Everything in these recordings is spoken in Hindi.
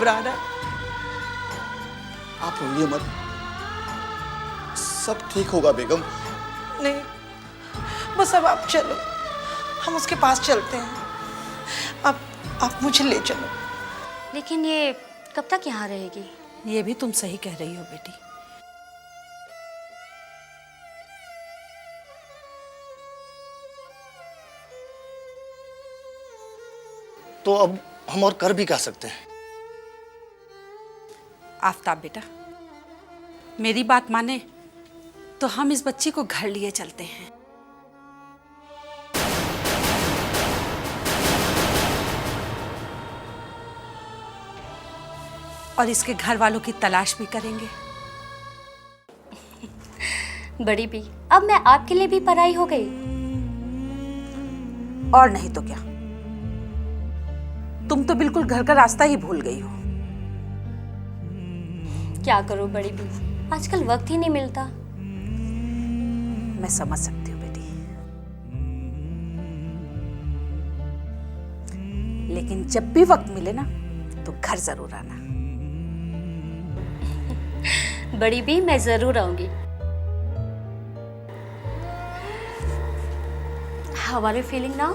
घबरा रहा है। आप रोइए मत, सब ठीक होगा बेगम। नहीं, बस अब आप चलो, हम उसके पास चलते हैं। अब आप मुझे ले चलो। लेकिन ये कब तक यहाँ रहेगी? ये भी तुम सही कह रही हो बेटी। तो अब हम और कर भी क्या सकते हैं? आफताब बेटा, मेरी बात माने तो हम इस बच्ची को घर लिए चलते हैं। और इसके घर वालों की तलाश भी करेंगे। बड़ी भी, अब मैं आपके लिए भी पराई हो गई? और नहीं तो क्या, तुम तो बिल्कुल घर का रास्ता ही भूल गई हो। क्या करूं बड़ी भी, आजकल वक्त ही नहीं मिलता। मैं समझ सकती हूँ बेटी, लेकिन जब भी वक्त मिले ना तो घर जरूर आना। बड़ी भी, मैं जरूर आऊंगी। How are you feeling now?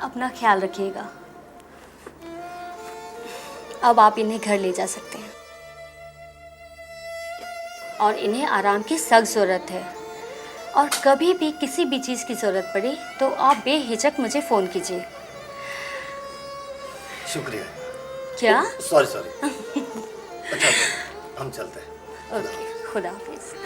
अपना ख्याल रखिएगा। अब आप इन्हें घर ले जा सकते हैं और इन्हें आराम की सख्त ज़रूरत है। और कभी भी किसी भी चीज़ की ज़रूरत पड़ी तो आप बेहिचक मुझे फ़ोन कीजिए। शुक्रिया। क्या? सॉरी। अच्छा तो हम चलते हैं। ओके, खुदा हाफिज़।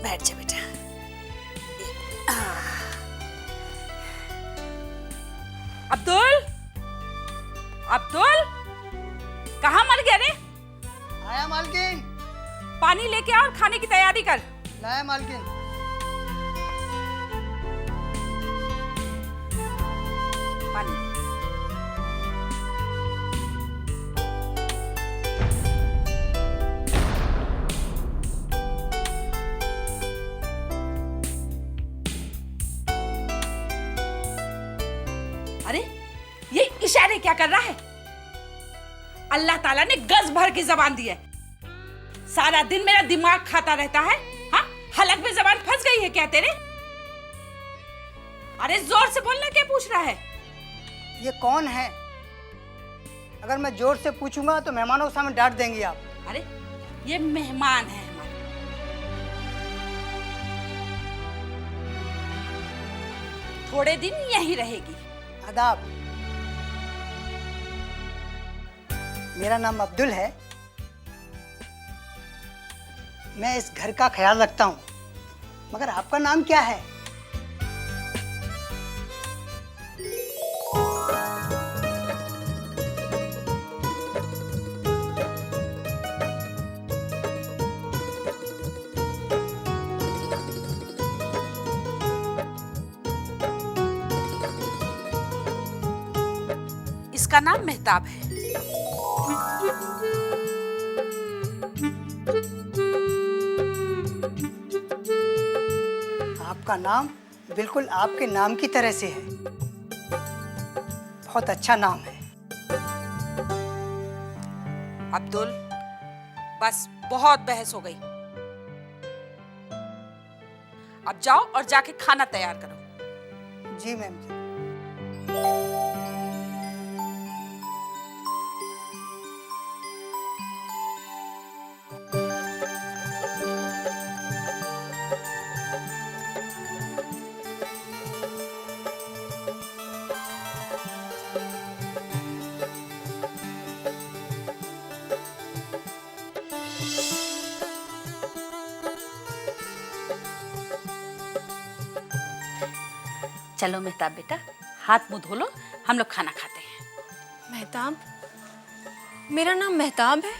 बैठ जा बेटा। अब्दुल, अब्दुल, कहाँ मर गया रे? आया मालकिन। पानी लेके आ और खाने की तैयारी कर। लाया मालकिन। पानी। अरे ये इशारे क्या कर रहा है? अल्लाह ताला ने गज भर की जबान दी है। सारा दिन मेरा दिमाग खाता रहता है। हाँ, हलक में जबान फंस गई है क्या तेरे? अरे जोर से बोलना, क्या पूछ रहा है? ये कौन है? अगर मैं जोर से पूछूंगा तो मेहमानों के सामने डांट देंगी आप। अरे ये मेहमान है हमारे। थोड़े दिन यहीं रहेगी। आदाब। मेरा नाम अब्दुल है। मैं इस घर का ख्याल रखता हूँ, मगर आपका नाम क्या है? इसका नाम मेहताब है। आपका नाम बिल्कुल आपके नाम की तरह से है। बहुत अच्छा नाम है। अब्दुल, बस बहुत बहस हो गई। अब जाओ और जाके खाना तैयार करो। जी मैम जी। चलो मेहताब बेटा, हाथ मुंह धो लो, हम लोग खाना खाते हैं। मेहताब? मेरा नाम मेहताब है?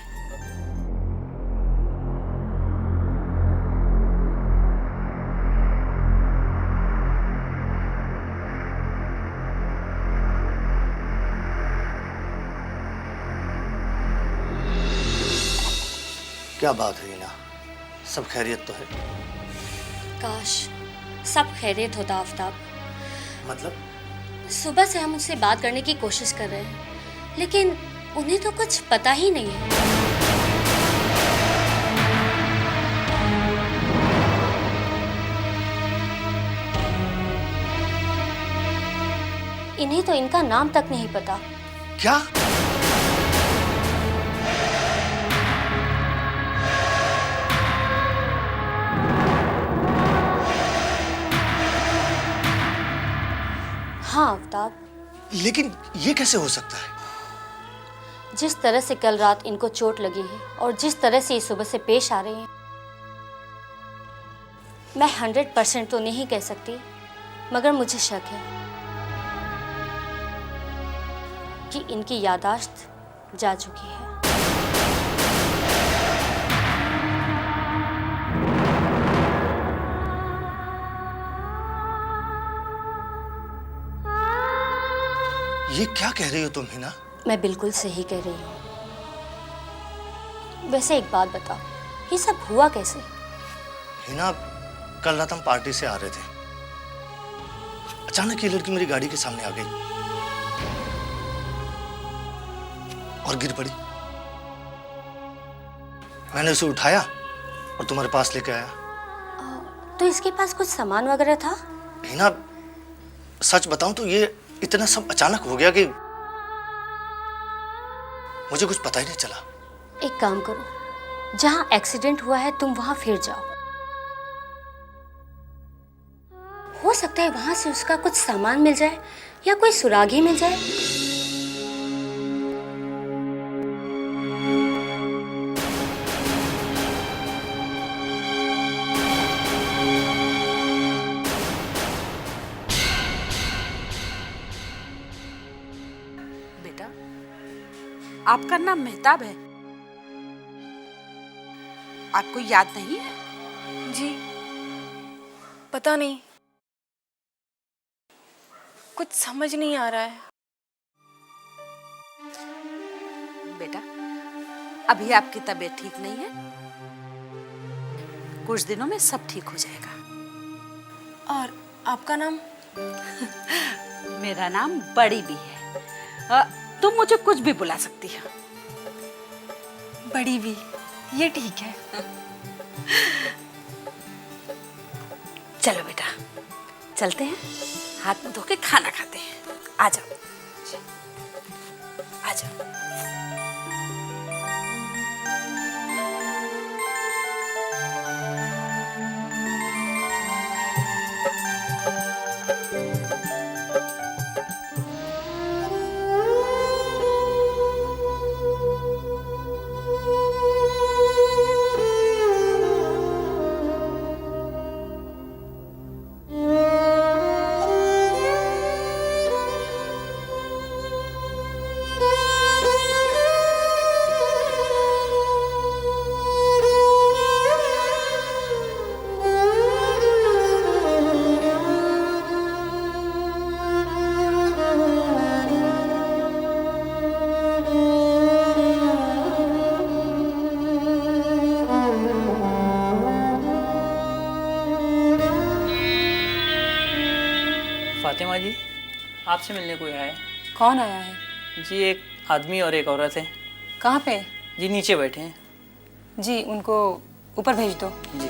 क्या बात है हीना, सब खैरियत तो है? काश सब खैरियत होता आफताब। मतलब? सुबह से हम उनसे बात करने की कोशिश कर रहे हैं, लेकिन उन्हें तो कुछ पता ही नहीं है। इन्हें तो इनका नाम तक नहीं पता। क्या? हाँ आफताब, लेकिन ये कैसे हो सकता है? जिस तरह से कल रात इनको चोट लगी है और जिस तरह से ये सुबह से पेश आ रही हैं, मैं 100% तो नहीं कह सकती, मगर मुझे शक है कि इनकी याददाश्त जा चुकी है। ये क्या कह रही हो तुम हीना? मैं बिल्कुल सही कह रही हूँ। वैसे एक बात बताओ, ये सब हुआ कैसे? हीना, कल रात हम पार्टी से आ रहे थे, अचानक ये लड़की मेरी गाड़ी के सामने आ गई और गिर पड़ी। मैंने उसे उठाया और तुम्हारे पास लेके आया। तो इसके पास कुछ सामान वगैरह था? हीना, सच बताऊं तो ये इतना सब अचानक हो गया कि मुझे कुछ पता ही नहीं चला। एक काम करो, जहां एक्सीडेंट हुआ है तुम वहां फिर जाओ। हो सकता है वहां से उसका कुछ सामान मिल जाए या कोई सुराग ही मिल जाए। बेटा, आपका नाम मेहताब है, आपको याद नहीं है? जी, पता नहीं, कुछ समझ नहीं आ रहा है। बेटा, अभी आपकी तबीयत ठीक नहीं है, कुछ दिनों में सब ठीक हो जाएगा। और आपका नाम? मेरा नाम बड़ी भी है। तुम मुझे कुछ भी बुला सकती हो। बड़ी भी, ये ठीक है। चलो बेटा, चलते हैं, हाथ मुंह धो के खाना खाते हैं। आ जाओ, आ जाओ। फातिमा जी, आपसे मिलने कोई आया है। कौन आया है? जी, एक आदमी और एक औरत है। कहाँ पे? जी, नीचे बैठे हैं। जी, उनको ऊपर भेज दो। जी।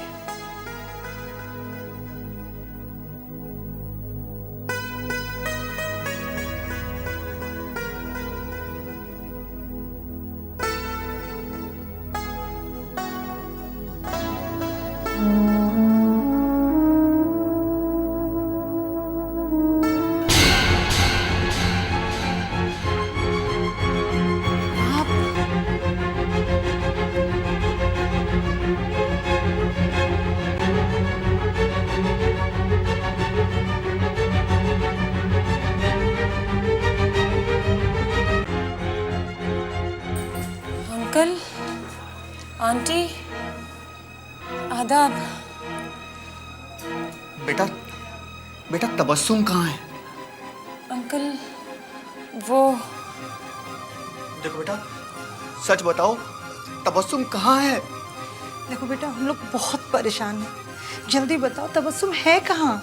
आंटी, आदाब। बेटा बेटा तबस्सुम कहाँ है? अंकल, वो देखो बेटा, सच बताओ, तबस्सुम कहाँ है? देखो बेटा, हम लोग बहुत परेशान हैं। जल्दी बताओ, तबस्सुम है कहाँ?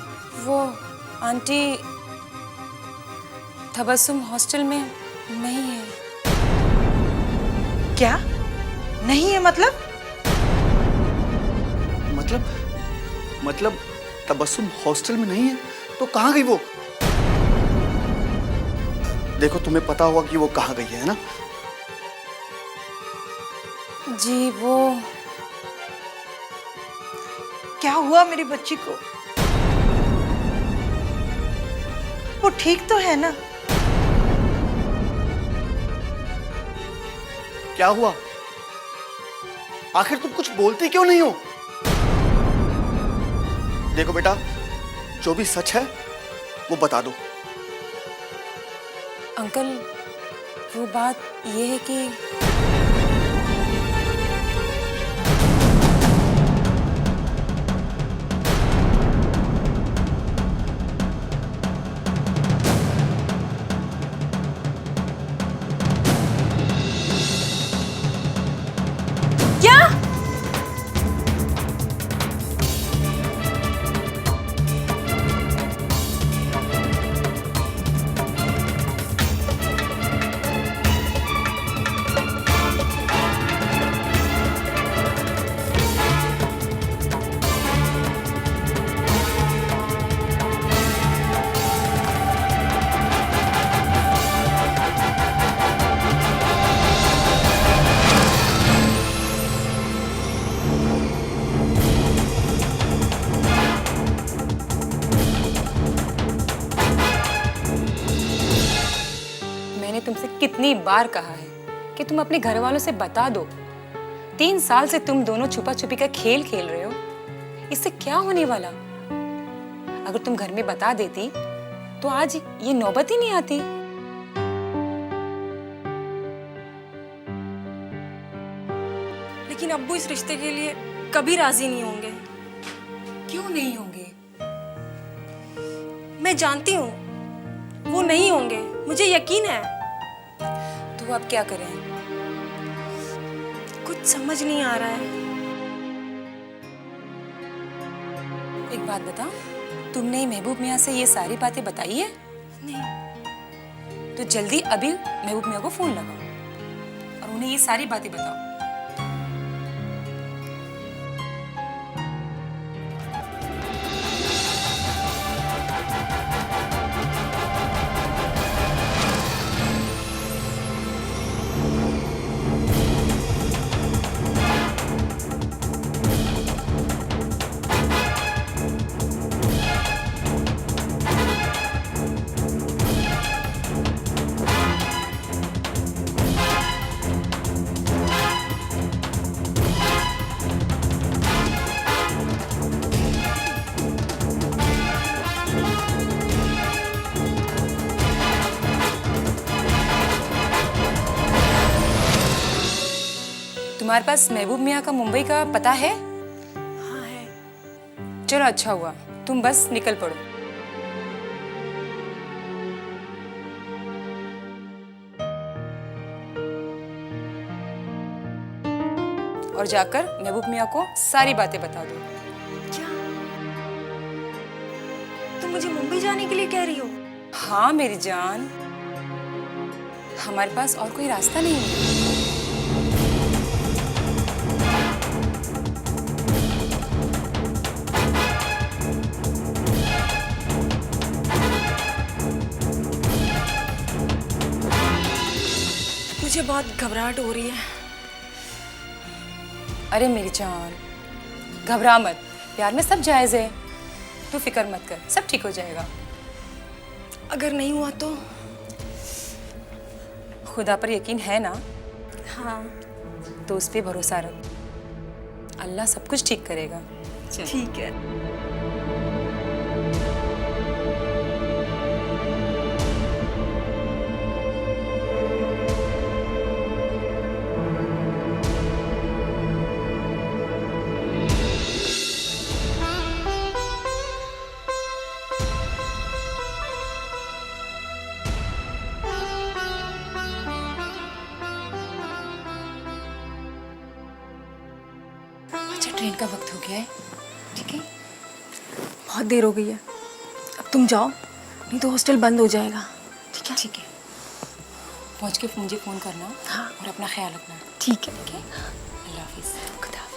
वो आंटी, तबस्सुम हॉस्टल में नहीं है। क्या नहीं है मतलब? मतलब तबस्सुम हॉस्टल में नहीं है तो कहाँ गई वो? देखो, तुम्हें पता होगा कि वो कहाँ गई है ना? जी, वो क्या हुआ मेरी बच्ची को? वो ठीक तो है ना? क्या हुआ? आखिर तुम कुछ बोलती क्यों नहीं हो? देखो बेटा, जो भी सच है वो बता दो। अंकल, वो बात ये है कि तुमसे कितनी बार कहा है कि तुम अपने घर वालों से बता दो। 3 साल से तुम दोनों छुपा छुपी का खेल खेल रहे हो, इससे क्या होने वाला? अगर तुम घर में बता देती तो आज ये नौबत ही नहीं आती। लेकिन अब्बू इस रिश्ते के लिए कभी राजी नहीं होंगे। क्यों नहीं होंगे? मैं जानती हूँ वो नहीं होंगे, मुझे यकीन है। तो अब क्या करें? कुछ समझ नहीं आ रहा है। एक बात बता, तुमने महबूब मियाँ से ये सारी बातें बताई है? नहीं। तो जल्दी अभी महबूब मियाँ को फोन लगाओ और उन्हें ये सारी बातें बताओ। तुम्हारे पास महबूब मियाँ का मुंबई का पता है? हाँ है। चलो अच्छा हुआ, तुम बस निकल पड़ो। और जाकर महबूब मियाँ को सारी बातें बता दो। क्या तुम मुझे मुंबई जाने के लिए कह रही हो? हाँ मेरी जान, हमारे पास और कोई रास्ता नहीं है। मुझे बहुत घबराहट हो रही है। अरे मेरी जान, घबरा मत, प्यार में सब जायज है। तू फिक्र मत कर, सब ठीक हो जाएगा। अगर नहीं हुआ तो? खुदा पर यकीन है ना? हाँ। तो उस पे भरोसा रख, अल्लाह सब कुछ ठीक करेगा। ठीक है। ट्रेन का वक्त हो गया है, ठीक है? बहुत देर हो गई है, अब तुम जाओ, नहीं तो हॉस्टल बंद हो जाएगा। ठीक है? ठीक है, पहुँच के मुझे फ़ोन करना। हाँ। और अपना ख्याल रखना। ठीक है। ठीक है, अल्लाह हाफिज़। खुदा हाफिज़।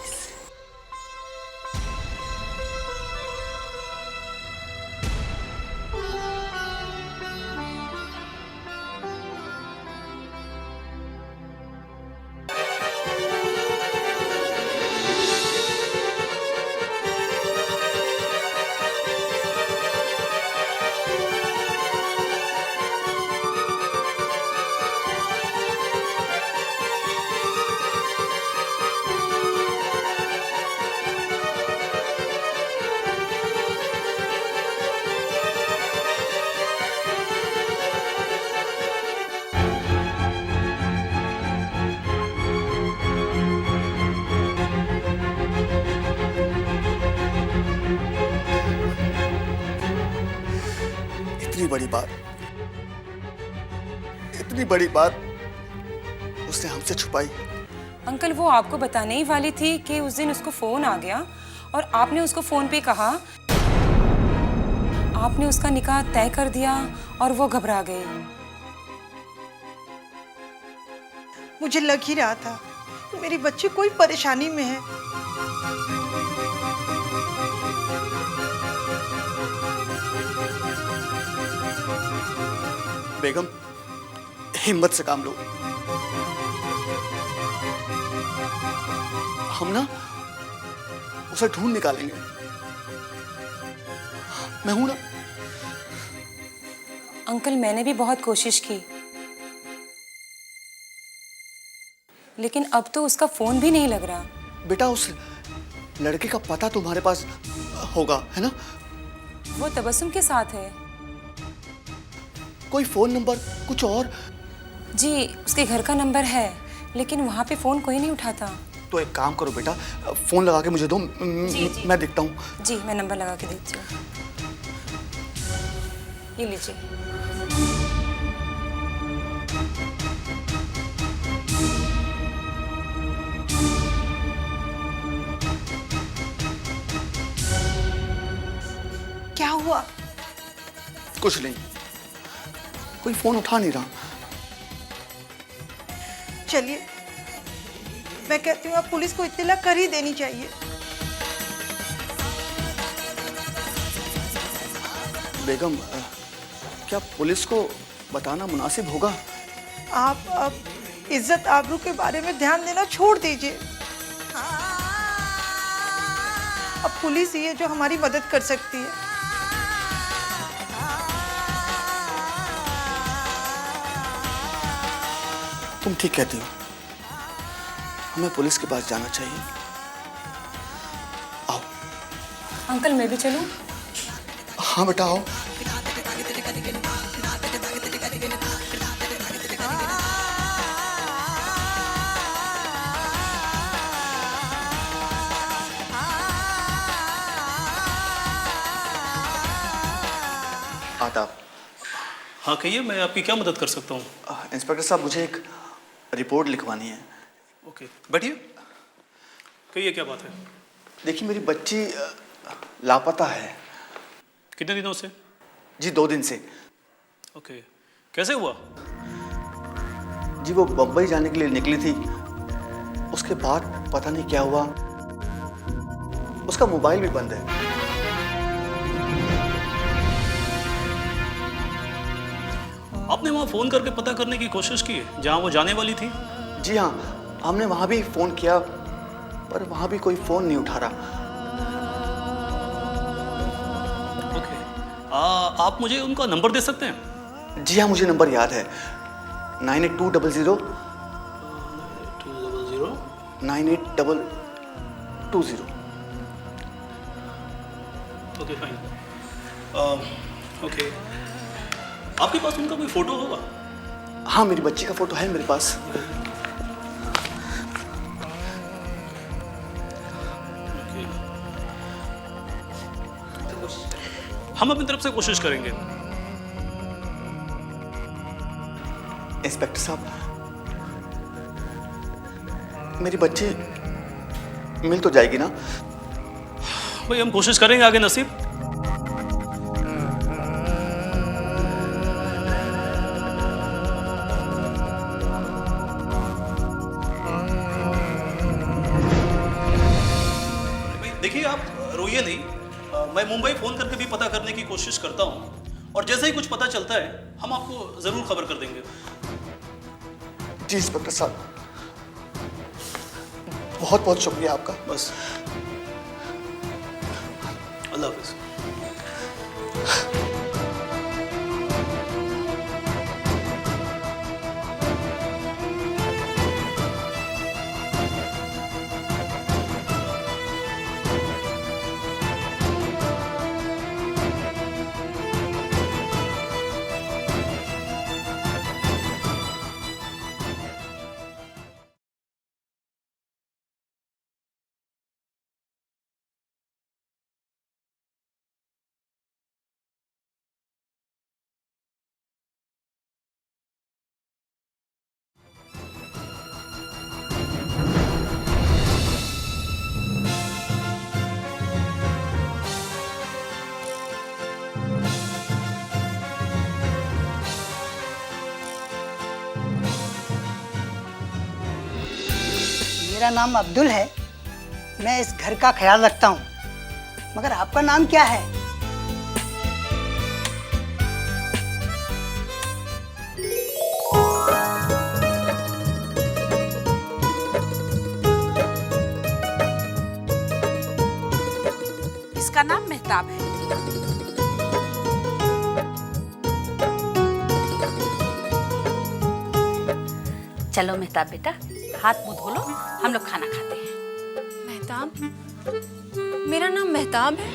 इतनी बड़ी बात उसने हमसे छुपाई। अंकल, वो आपको बताने ही वाली थी कि उस दिन उसको फ़ोन आ गया और आपने उसको फ़ोन पे कहा, आपने उसका निकाह तय कर दिया और वो घबरा गई। मुझे लग ही रहा था कि मेरी बच्ची कोई परेशानी में है। बेगम, हिम्मत से काम लो। हम ना उसे ढूंढ निकालेंगे। मैं हूं ना। अंकल, मैंने भी बहुत कोशिश की, लेकिन अब तो उसका फ़ोन भी नहीं लग रहा। बेटा, उस लड़के का पता तुम्हारे पास होगा, है ना? वो तबस्सुम के साथ है। कोई फोन नंबर, कुछ और? जी, उसके घर का नंबर है, लेकिन वहाँ पे फ़ोन कोई नहीं उठाता। तो एक काम करो बेटा, फोन लगा के मुझे दो। जी। मैं देखता हूँ। जी, मैं नंबर लगा के देती हूँ। ये लीजिए। क्या हुआ? कुछ नहीं, कोई फोन उठा नहीं रहा। चलिए, मैं कहती हूँ आप पुलिस को इत्तला कर ही देनी चाहिए। बेगम, क्या पुलिस को बताना मुनासिब होगा? आप अब इज्जत आबरू के बारे में ध्यान देना छोड़ दीजिए। अब पुलिस ही है जो हमारी मदद कर सकती है। तुम ठीक कहती हो, हमें पुलिस के पास जाना चाहिए। आओ। अंकल, मैं भी चलूं? हाँ बेटा, आओ। आदाब। हाँ कहिए, मैं आपकी क्या मदद कर सकता हूँ? इंस्पेक्टर साहब, मुझे एक रिपोर्ट लिखवानी है। ओके, बैठिए। कहिए, क्या बात है? देखिए, मेरी बच्ची लापता है। कितने दिनों से? जी, 2 दिन से। ओके, कैसे हुआ? जी, वो बम्बई जाने के लिए निकली थी, उसके बाद पता नहीं क्या हुआ, उसका मोबाइल भी बंद है। आपने वहाँ फ़ोन करके पता करने की कोशिश की जहाँ वो जाने वाली थी? जी हाँ, हमने वहाँ भी फ़ोन किया, पर वहाँ भी कोई फ़ोन नहीं उठा रहा। ओके, आप मुझे उनका नंबर दे सकते हैं? जी हाँ, मुझे नंबर याद है। 9820 9820। Okay, fine. ओके, आपके पास उनका कोई फ़ोटो होगा? हाँ, मेरी बच्ची का फ़ोटो है मेरे पास। हम अपनी तरफ से कोशिश करेंगे। इंस्पेक्टर साहब, मेरी बच्ची मिल तो जाएगी ना? भाई हम कोशिश करेंगे आगे नसीब। भाई देखिए आप रोइए नहीं, मैं मुंबई फोन करके भी पता करने की कोशिश करता हूँ और जैसे ही कुछ पता चलता है हम आपको जरूर खबर कर देंगे। जी इंस्पेक्टर साहब, बहुत बहुत शुक्रिया आपका। बस अल्लाह हाफिज। मेरा नाम अब्दुल है, मैं इस घर का ख्याल रखता हूँ, मगर आपका नाम क्या है? इसका नाम मेहताब है। चलो मेहताब बेटा, हाथ मुंह धो लो, हम लोग खाना खाते हैं। मेहताब? मेरा नाम मेहताब है?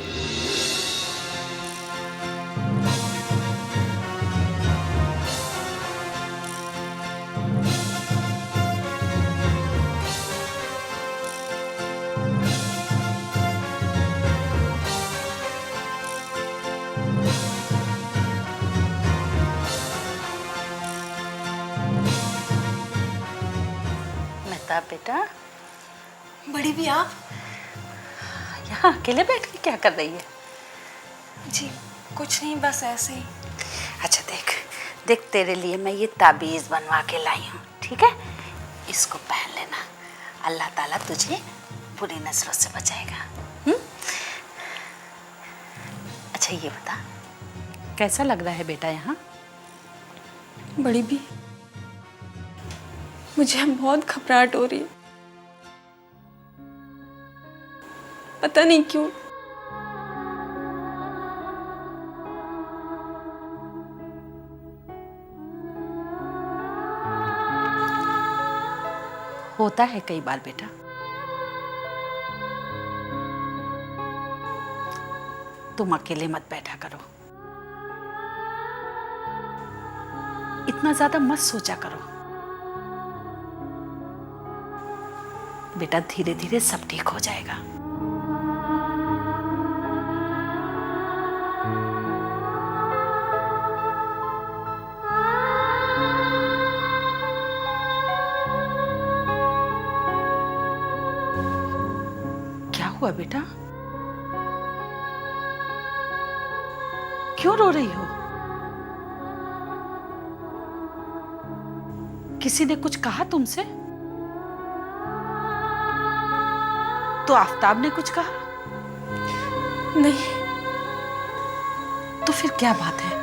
मेहताब बेटा, बड़ी भी आप? यहाँ अकेले बैठ के क्या कर रही है? जी कुछ नहीं, बस ऐसे ही। अच्छा देख देख, तेरे लिए मैं ये ताबीज़ बनवा के लाई हूँ, ठीक है? इसको पहन लेना, अल्लाह ताला तुझे बुरी नजरों से बचाएगा। अच्छा ये बता, कैसा लग रहा है बेटा यहाँ? बड़ी भी, मुझे अब बहुत घबराहट हो रही है, पता नहीं क्यों। होता है कई बार बेटा। तुम अकेले मत बैठा करो, इतना ज्यादा मत सोचा करो बेटा, धीरे धीरे सब ठीक हो जाएगा। क्या हुआ बेटा? क्यों रो रही हो? किसी ने कुछ कहा तुमसे? तो आफ्ताब ने कुछ कहा? नहीं। तो फिर क्या बात है?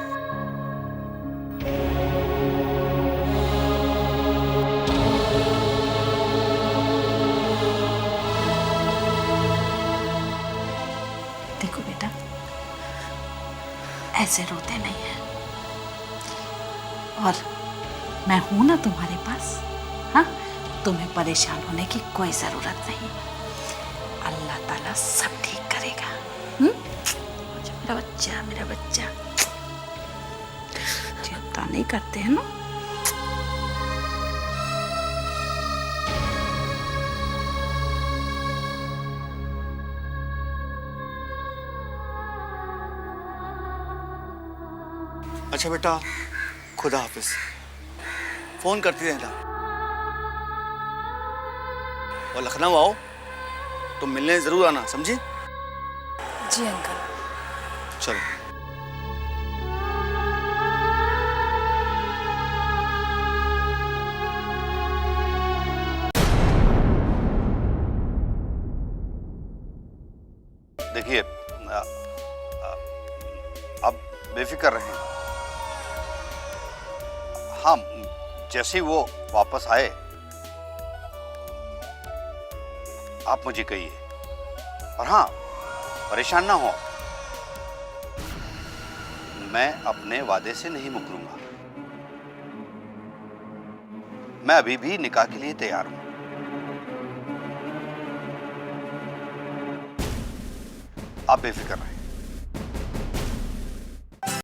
देखो बेटा, ऐसे रोते नहीं हैं, और मैं हूं ना तुम्हारे पास। हाँ, तुम्हें परेशान होने की कोई जरूरत नहीं, अल्लाह ताला सब ठीक करेगा। मेरा बच्चा, मेरा बच्चा, चिंता नहीं करते हैं ना? अच्छा बेटा, खुदा हाफिज। फोन करती रहना, और लखनऊ आओ, तो मिलने जरूर आना, समझी? जी अंकल। चलो। देखिए, अब बेफिक्र रहें। हाँ, जैसे ही वो वापस आए आप मुझे कहिए। और हाँ, परेशान ना हो, मैं अपने वादे से नहीं मुकरूंगा। मैं अभी भी निकाह के लिए तैयार हूं। आप बेफिक्र रहें।